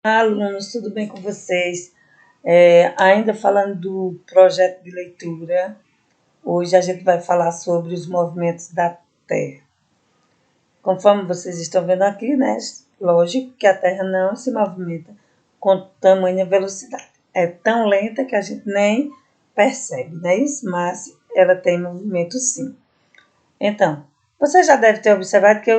Olá, alunos, tudo bem com vocês? Ainda falando do projeto de leitura, hoje a gente vai falar sobre os movimentos da Terra. Conforme vocês estão vendo aqui, né? Lógico que a Terra não se movimenta com tamanha velocidade. É tão lenta que a gente nem percebe, não é isso? Mas ela tem movimento sim. Então, você já deve ter observado que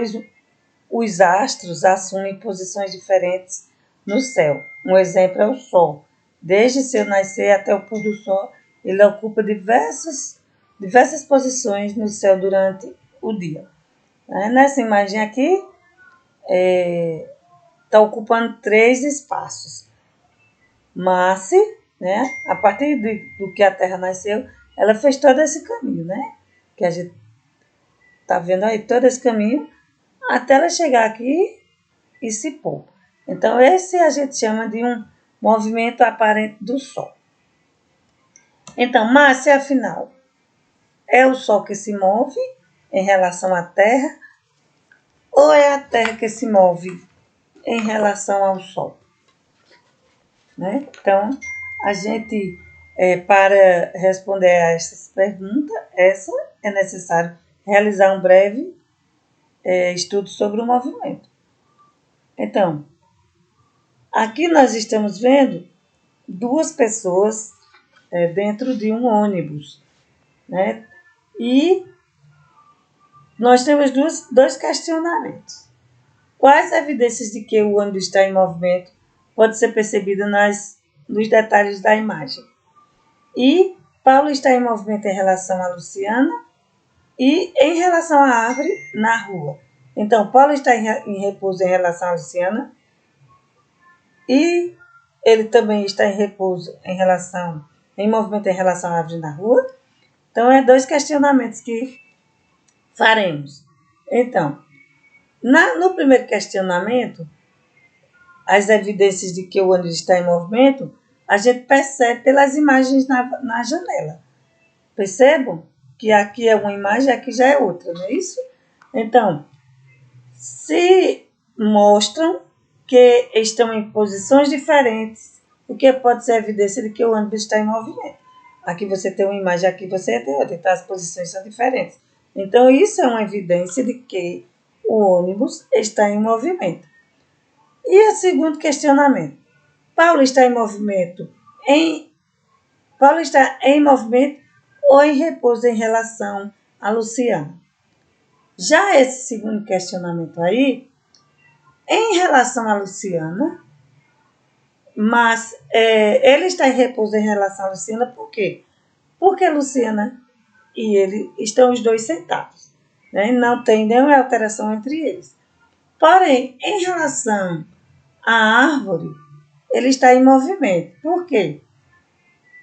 os astros assumem posições diferentes no céu. Um exemplo é o Sol. Desde seu nascer até o pôr do Sol, ele ocupa diversas posições no céu durante o dia. Nessa imagem aqui, está ocupando 3 espaços. Marte, né, a partir do que a Terra nasceu, ela fez todo esse caminho, né? Que a gente está vendo aí, todo esse caminho, até ela chegar aqui e se pôr. Então, esse a gente chama de um movimento aparente do Sol. Então, Márcia, afinal, é o Sol que se move em relação à Terra ou é a Terra que se move em relação ao Sol? Né? Então, a gente, para responder a essas perguntas, é necessário realizar um breve estudo sobre o movimento. Então, aqui nós estamos vendo 2 pessoas dentro de um ônibus, né? E nós temos dois questionamentos. Quais evidências de que o ônibus está em movimento pode ser percebida nos detalhes da imagem? E Paulo está em movimento em relação a Luciana e em relação à árvore na rua. Então, Paulo está em repouso em relação a Luciana e ele também está em repouso em movimento em relação à árvore na rua. Então, 2 questionamentos que faremos. Então, no primeiro questionamento, as evidências de que o ônibus está em movimento, a gente percebe pelas imagens na janela. Percebam que aqui é uma imagem, aqui já é outra, não é isso? Então, se mostram que estão em posições diferentes, o que pode ser evidência de que o ônibus está em movimento. Aqui você tem uma imagem, aqui você tem outra, então as posições são diferentes. Então, isso é uma evidência de que o ônibus está em movimento. E o segundo questionamento. Paulo está em movimento ou em repouso em relação a Luciana? Já esse segundo questionamento aí, em relação a Luciana, mas ele está em repouso em relação a Luciana por quê? Porque Luciana e ele estão os dois sentados, né? Não tem nenhuma alteração entre eles. Porém, em relação à árvore, ele está em movimento. Por quê?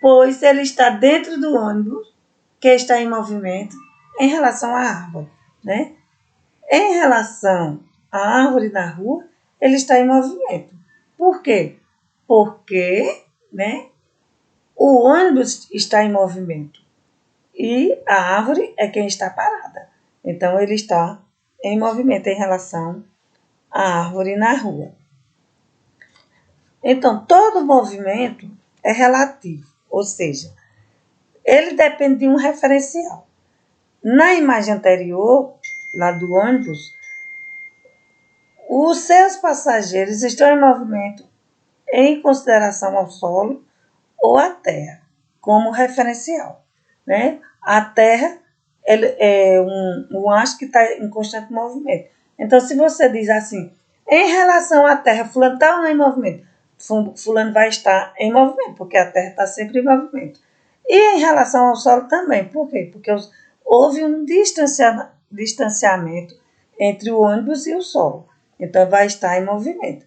Pois ele está dentro do ônibus que está em movimento em relação à árvore, né? Em relação à árvore na rua, ele está em movimento. Por quê? Porque, né, o ônibus está em movimento e a árvore é quem está parada. Então, ele está em movimento em relação à árvore na rua. Então, todo movimento é relativo, ou seja, ele depende de um referencial. Na imagem anterior, lá do ônibus, os seus passageiros estão em movimento em consideração ao solo ou à terra, como referencial. Né? A terra é um haste que está em constante movimento. Então, se você diz assim, em relação à terra, fulano está em movimento, fulano vai estar em movimento, porque a terra está sempre em movimento. E em relação ao solo também. Por quê? Porque houve um distanciamento entre o ônibus e o solo. Então, vai estar em movimento.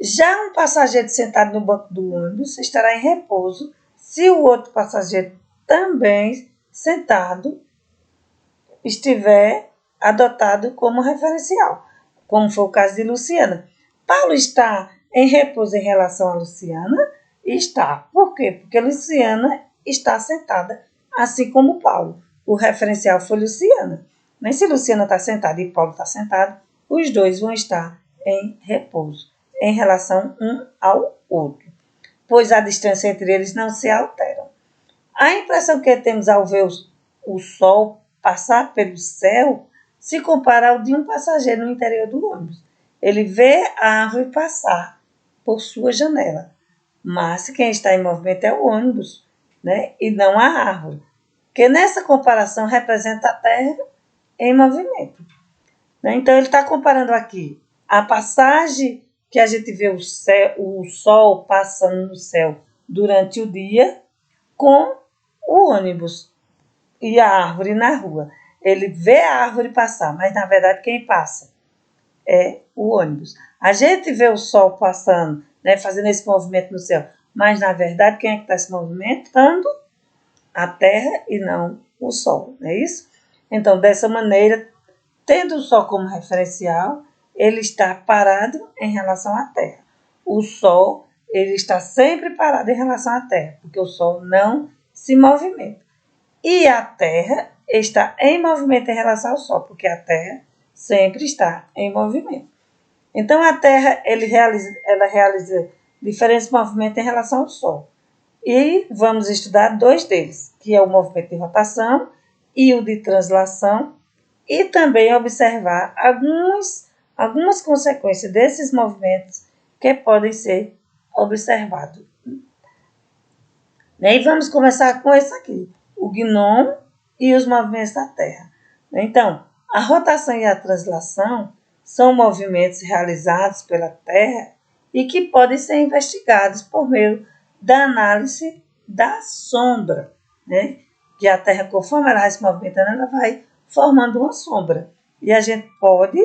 Já um passageiro sentado no banco do ônibus estará em repouso se o outro passageiro também sentado estiver adotado como referencial, como foi o caso de Luciana. Paulo está em repouso em relação a Luciana? Está. Por quê? Porque Luciana está sentada, assim como Paulo. O referencial foi Luciana. Mas se Luciana está sentada e Paulo está sentado, os dois vão estar em repouso. em relação um ao outro, pois a distância entre eles não se altera. A impressão que temos ao ver o Sol passar pelo céu se compara ao de um passageiro no interior do ônibus. Ele vê a árvore passar por sua janela, mas quem está em movimento é o ônibus, né? E não a árvore, que nessa comparação representa a Terra em movimento. Né? Então, ele está comparando aqui a passagem que a gente vê o Sol passando no céu durante o dia com o ônibus e a árvore na rua. Ele vê a árvore passar, mas na verdade quem passa é o ônibus. A gente vê o Sol passando, né, fazendo esse movimento no céu, mas na verdade quem é que está se movimentando? A Terra e não o Sol, não é isso? Então, dessa maneira, tendo o Sol como referencial, ele está parado em relação à Terra. O Sol, ele está sempre parado em relação à Terra, porque o Sol não se movimenta. E a Terra está em movimento em relação ao Sol, porque a Terra sempre está em movimento. Então, a Terra ela realiza diferentes movimentos em relação ao Sol. E vamos estudar dois deles, que é o movimento de rotação e o de translação, e também observar algumas consequências desses movimentos que podem ser observados. E vamos começar com esse aqui, o gnomo e os movimentos da Terra. Então, a rotação e a translação são movimentos realizados pela Terra e que podem ser investigados por meio da análise da sombra, né? Que a Terra, conforme ela vai se movimentando, ela vai formando uma sombra. E a gente pode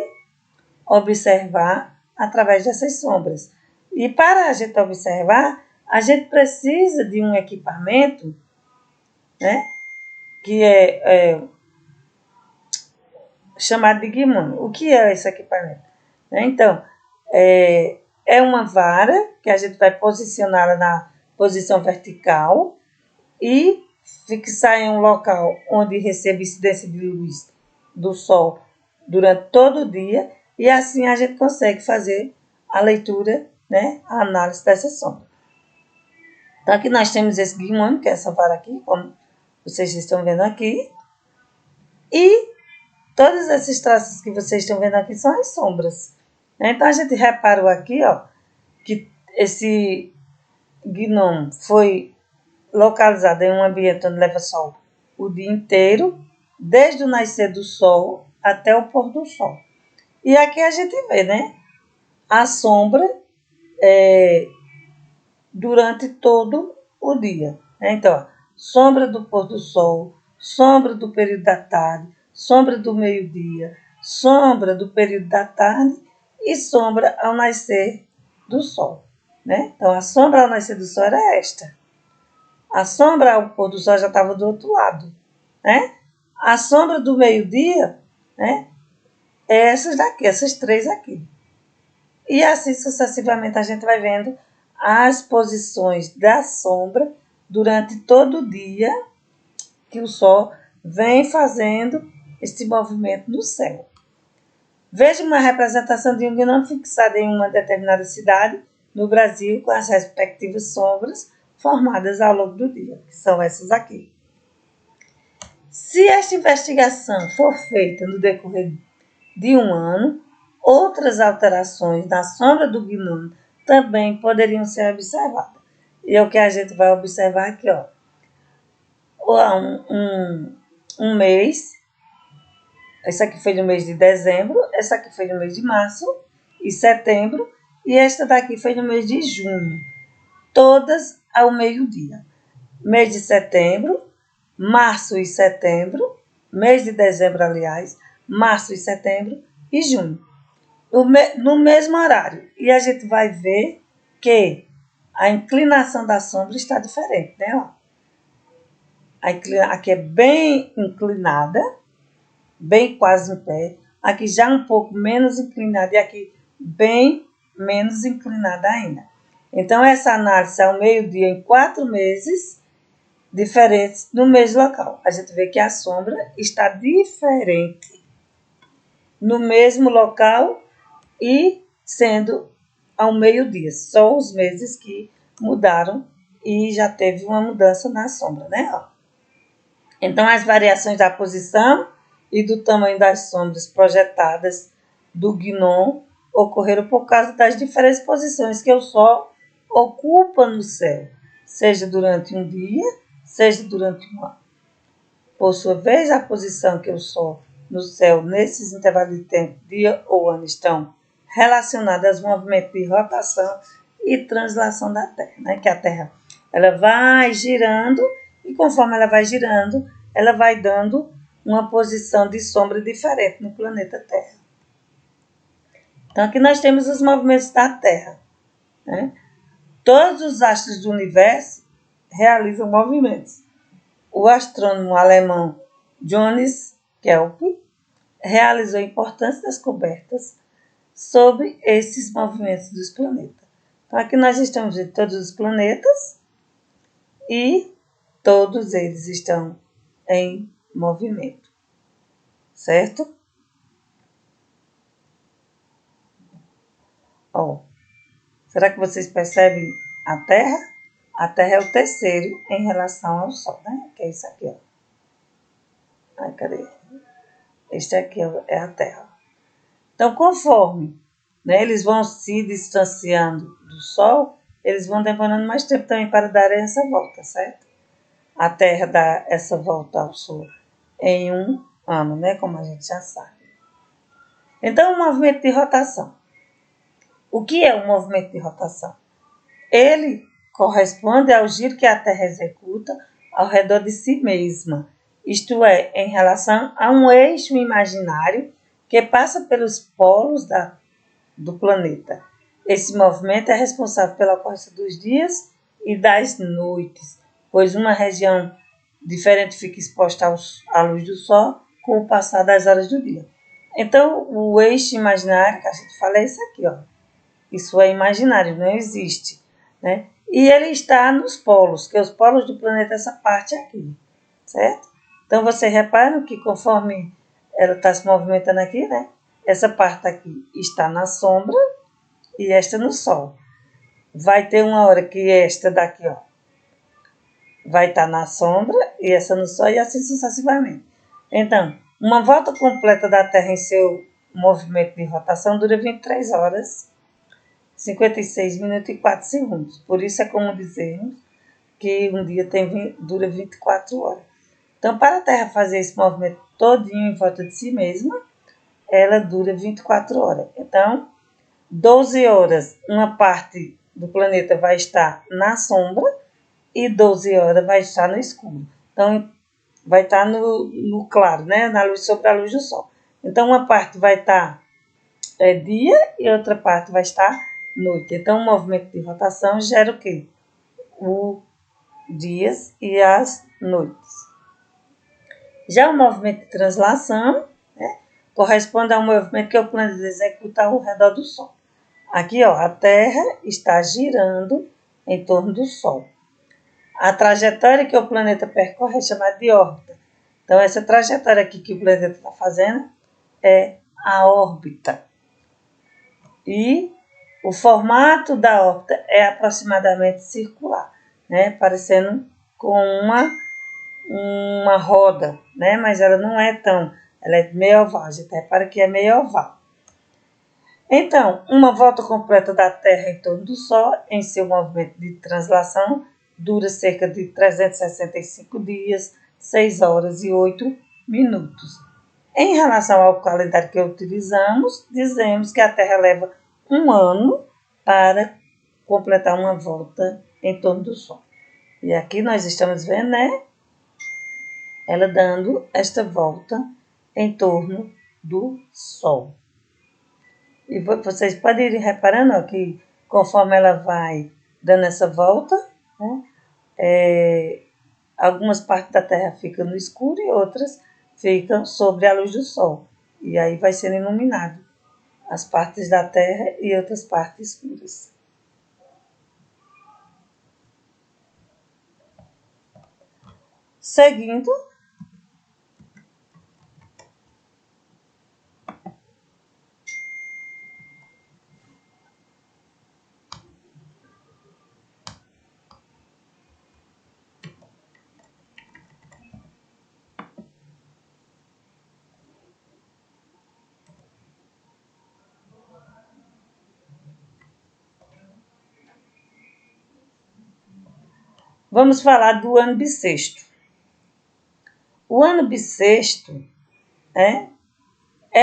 observar através dessas sombras. E para a gente observar, a gente precisa de um equipamento, né? Que é chamado de gnomo. O que é esse equipamento? Então, é uma vara que a gente vai posicioná-la na posição vertical e fixar em um local onde recebe incidência de luz do Sol durante todo o dia, e assim a gente consegue fazer a leitura, né, a análise dessa sombra. Então, aqui nós temos esse gnomo, que é essa vara aqui, como vocês estão vendo aqui, e todos esses traços que vocês estão vendo aqui são as sombras. Então, a gente reparou aqui, ó, que esse gnomo foi localizado em um ambiente onde leva sol o dia inteiro, desde o nascer do sol até o pôr do sol. E aqui a gente vê, né, a sombra durante todo o dia. Então, sombra do pôr do sol, sombra do período da tarde, sombra do meio-dia, sombra do período da tarde e sombra ao nascer do sol. Né? Então, a sombra ao nascer do sol era esta. A sombra ao pôr do sol já estava do outro lado. Né? A sombra do meio-dia, né, é essas daqui, essas três aqui. E assim sucessivamente a gente vai vendo as posições da sombra durante todo o dia que o Sol vem fazendo esse movimento no céu. Veja uma representação de um gnomo fixado em uma determinada cidade no Brasil com as respectivas sombras formadas ao longo do dia, que são essas aqui. Se esta investigação for feita no decorrer de um ano, outras alterações na sombra do gnomo também poderiam ser observadas. E é o que a gente vai observar aqui, ó. Um mês, essa aqui foi no mês de dezembro, essa aqui foi no mês de março e setembro, e esta daqui foi no mês de junho, todas ao meio-dia. Mês de setembro, março e setembro, mês de dezembro, aliás, março e setembro e junho, no mesmo horário. E a gente vai ver que a inclinação da sombra está diferente, né? Ó. Aqui é bem inclinada, bem quase em pé. Aqui já um pouco menos inclinada e aqui bem menos inclinada ainda. Então, essa análise ao meio-dia em 4 meses diferentes no mesmo local. A gente vê que a sombra está diferente no mesmo local e sendo ao meio-dia. Só os meses que mudaram e já teve uma mudança na sombra, né? Ó. Então, as variações da posição e do tamanho das sombras projetadas do gnon ocorreram por causa das diferentes posições que o Sol ocupa no céu, seja durante um dia, seja durante um ano. Por sua vez, a posição que o Sol no céu nesses intervalos de tempo, dia ou ano, estão relacionadas aos movimentos de rotação e translação da Terra, né? Que a Terra ela vai girando e conforme ela vai girando, ela vai dando uma posição de sombra diferente no planeta Terra. Então aqui nós temos os movimentos da Terra, né? Todos os astros do universo realizam movimentos. O astrônomo alemão Johannes Kepler realizou importantes descobertas sobre esses movimentos dos planetas. Então, aqui nós estamos vendo todos os planetas e todos eles estão em movimento, certo? Ó, será que vocês percebem a Terra? A Terra é o terceiro em relação ao Sol, né? Que é isso aqui, ó. Ai, cadê? Este aqui é a Terra. Então, conforme, né, eles vão se distanciando do Sol, eles vão demorando mais tempo também para dar essa volta, certo? A Terra dá essa volta ao Sol em um ano, né? Como a gente já sabe. Então, o movimento de rotação. O que é o movimento de rotação? Ele corresponde ao giro que a Terra executa ao redor de si mesma, isto é, em relação a um eixo imaginário que passa pelos polos do planeta. Esse movimento é responsável pela ocorrência dos dias e das noites, pois uma região diferente fica exposta à luz do Sol com o passar das horas do dia. Então, o eixo imaginário que a gente fala é isso aqui, ó. Isso é imaginário, não existe, né? E ele está nos polos, que os polos do planeta, essa parte aqui, certo? Então, você repara que conforme ela está se movimentando aqui, né? Essa parte aqui está na sombra e esta no Sol. Vai ter uma hora que esta daqui, ó, vai estar na sombra e essa no Sol e assim sucessivamente. Então, uma volta completa da Terra em seu movimento de rotação dura 23 horas, 56 minutos e 4 segundos. Por isso é como dizermos que um dia dura 24 horas. Então, para a Terra fazer esse movimento todinho em volta de si mesma, ela dura 24 horas. Então, 12 horas, uma parte do planeta vai estar na sombra e 12 horas vai estar no escuro. Então, vai estar no claro, né? Na luz, sobre a luz do Sol. Então, uma parte vai estar dia e outra parte vai estar noite. Então, o movimento de rotação gera o quê? Os dias e as noites. Já o movimento de translação, né, corresponde ao movimento que o planeta executa ao redor do Sol. Aqui, ó, a Terra está girando em torno do Sol. A trajetória que o planeta percorre é chamada de órbita. Então, essa trajetória aqui que o planeta está fazendo é a órbita. E o formato da órbita é aproximadamente circular, né? Parecendo com uma roda, né? Mas ela não é tão, ela é meio oval, a gente repara que é meio oval. Então, uma volta completa da Terra em torno do Sol, em seu movimento de translação, dura cerca de 365 dias, 6 horas e 8 minutos. Em relação ao calendário que utilizamos, dizemos que a Terra leva um ano para completar uma volta em torno do Sol. E aqui nós estamos vendo, né? Ela dando esta volta em torno do Sol. E vocês podem ir reparando, ó, que conforme ela vai dando essa volta, né, algumas partes da Terra ficam no escuro e outras ficam sobre a luz do Sol. E aí vai sendo iluminado as partes da Terra e outras partes escuras. Seguindo, vamos falar do ano bissexto. O ano bissexto é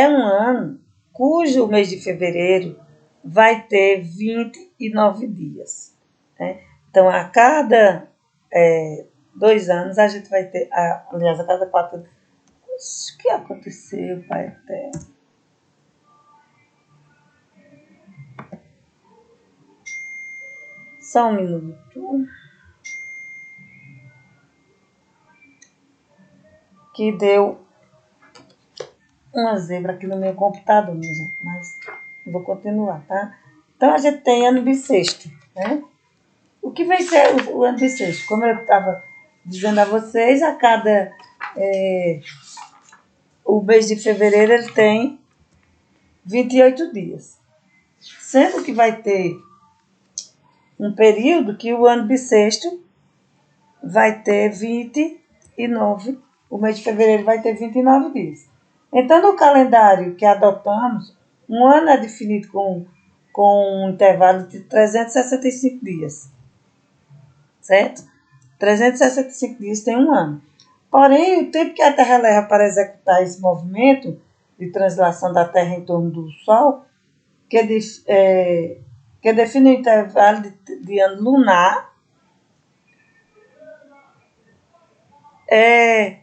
um ano cujo mês de fevereiro vai ter 29 dias. Né? Então, a cada 2 anos, a gente vai ter, aliás, a cada 4 anos. O que aconteceu, Pai Eterno? Só um minuto. Que deu uma zebra aqui no meu computador, minha gente, mas vou continuar, tá? Então, a gente tem ano bissexto, né? O que vai ser o ano bissexto? Como eu estava dizendo a vocês, a cada... o mês de fevereiro ele tem 28 dias. Sendo que vai ter um período que o ano bissexto vai ter 29, o mês de fevereiro vai ter 29 dias. Então, no calendário que adotamos, um ano é definido com um intervalo de 365 dias, certo? 365 dias tem um ano. Porém, o tempo que a Terra leva para executar esse movimento de translação da Terra em torno do Sol, que define o intervalo de ano lunar, é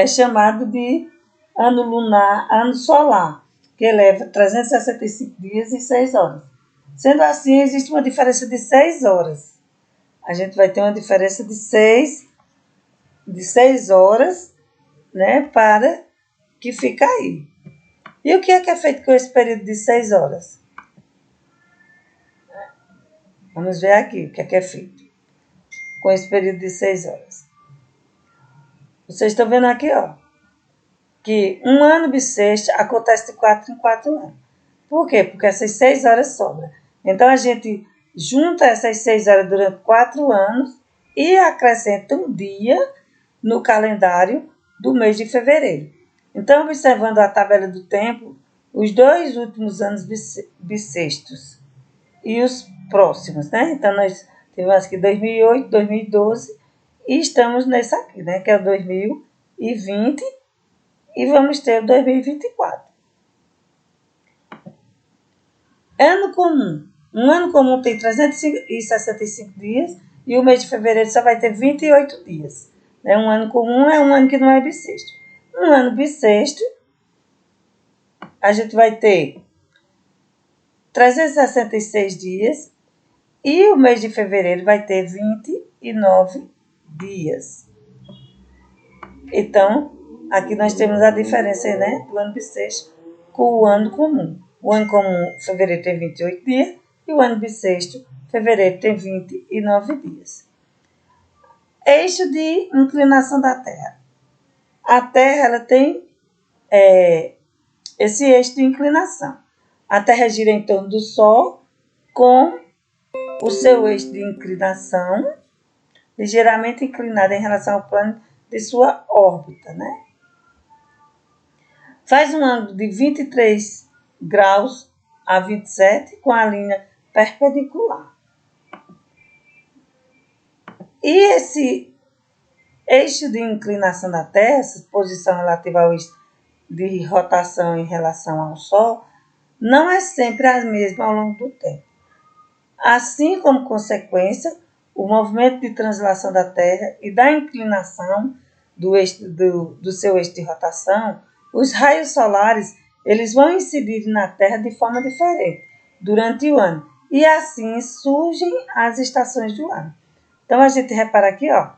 chamado de ano lunar, ano solar, que leva 365 dias e 6 horas. Sendo assim, existe uma diferença de 6 horas. A gente vai ter uma diferença de 6 horas, né, para que fica aí. E o que é feito com esse período de 6 horas? Vamos ver aqui o que é feito com esse período de 6 horas. Vocês estão vendo aqui, ó, que um ano bissexto acontece de 4 em 4 anos. Por quê? Porque essas 6 horas sobram. Então, a gente junta essas 6 horas durante 4 anos e acrescenta um dia no calendário do mês de fevereiro. Então, observando a tabela do tempo, os 2 últimos anos bissextos e os próximos, né? Então, nós tivemos aqui 2008, 2012 e estamos nesse aqui, né? Que é o 2020 e vamos ter o 2024. Ano comum. Um ano comum tem 365 dias e o mês de fevereiro só vai ter 28 dias. Um ano comum é um ano que não é bissexto. Um ano bissexto, a gente vai ter 366 dias e o mês de fevereiro vai ter 29 dias. Então, aqui nós temos a diferença, né, do ano bissexto com o ano comum. O ano comum, fevereiro, tem 28 dias e o ano bissexto, fevereiro, tem 29 dias. Eixo de inclinação da Terra. A Terra ela tem esse eixo de inclinação. A Terra gira em torno do Sol com o seu eixo de inclinação ligeiramente inclinado em relação ao plano de sua órbita, né? Faz um ângulo de 23 graus a 27 com a linha perpendicular. E esse eixo de inclinação da Terra, essa posição relativa ao eixo de rotação em relação ao Sol, não é sempre a mesma ao longo do tempo. Assim como consequência, o movimento de translação da Terra e da inclinação do seu eixo de rotação, os raios solares eles vão incidir na Terra de forma diferente durante o ano. E assim surgem as estações do ano. Então, a gente repara aqui, ó,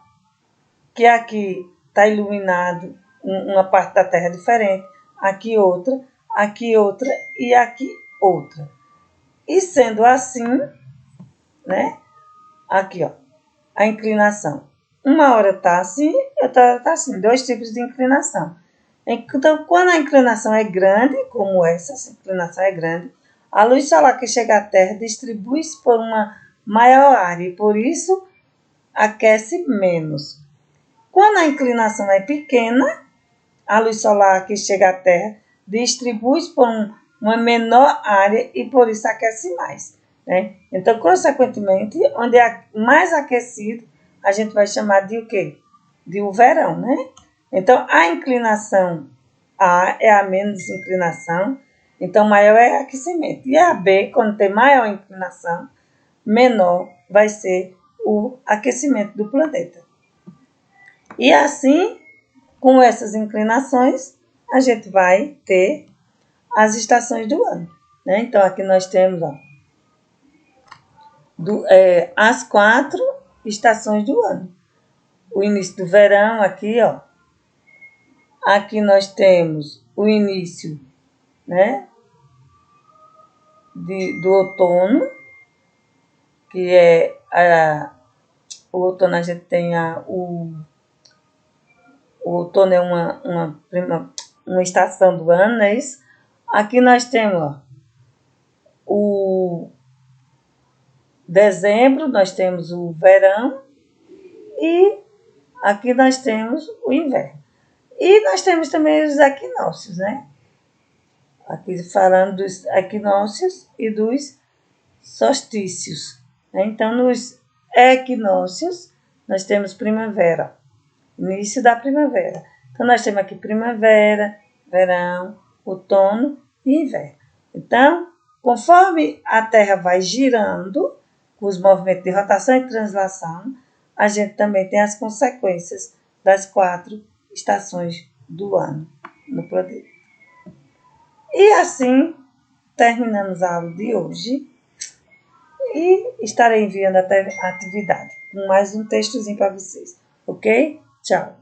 que aqui está iluminado uma parte da Terra diferente, aqui outra e aqui outra. E sendo assim, né, aqui, ó, a inclinação. Uma hora está assim, outra hora está assim. 2 tipos de inclinação. Então, quando a inclinação é grande, como essa inclinação é grande, a luz solar que chega à Terra distribui-se por uma maior área e, por isso, aquece menos. Quando a inclinação é pequena, a luz solar que chega à Terra distribui-se por uma menor área e, por isso, aquece mais. né? Então, consequentemente, onde é mais aquecido, a gente vai chamar de o quê? De o verão, né? Então, a inclinação A é a menos inclinação, então maior é aquecimento. E a B, quando tem maior inclinação, menor vai ser o aquecimento do planeta. E assim, com essas inclinações, a gente vai ter as estações do ano, né? Então, aqui nós temos, ó, as 4 estações do ano. O início do verão aqui, ó. Aqui nós temos o início, né, do outono, que é o outono a gente tem o outono é uma estação do ano, não é isso? Aqui nós temos, ó, o dezembro, nós temos o verão e aqui nós temos o inverno. E nós temos também os equinócios, né? Aqui falando dos equinócios e dos solstícios, né? Então, nos equinócios, nós temos primavera, início da primavera. Então, nós temos aqui primavera, verão, outono e inverno. Então, conforme a Terra vai girando, com os movimentos de rotação e translação, a gente também tem as consequências das 4 estações do ano no planeta. E assim, terminamos a aula de hoje e estarei enviando a atividade com mais um textozinho para vocês, ok? Tchau!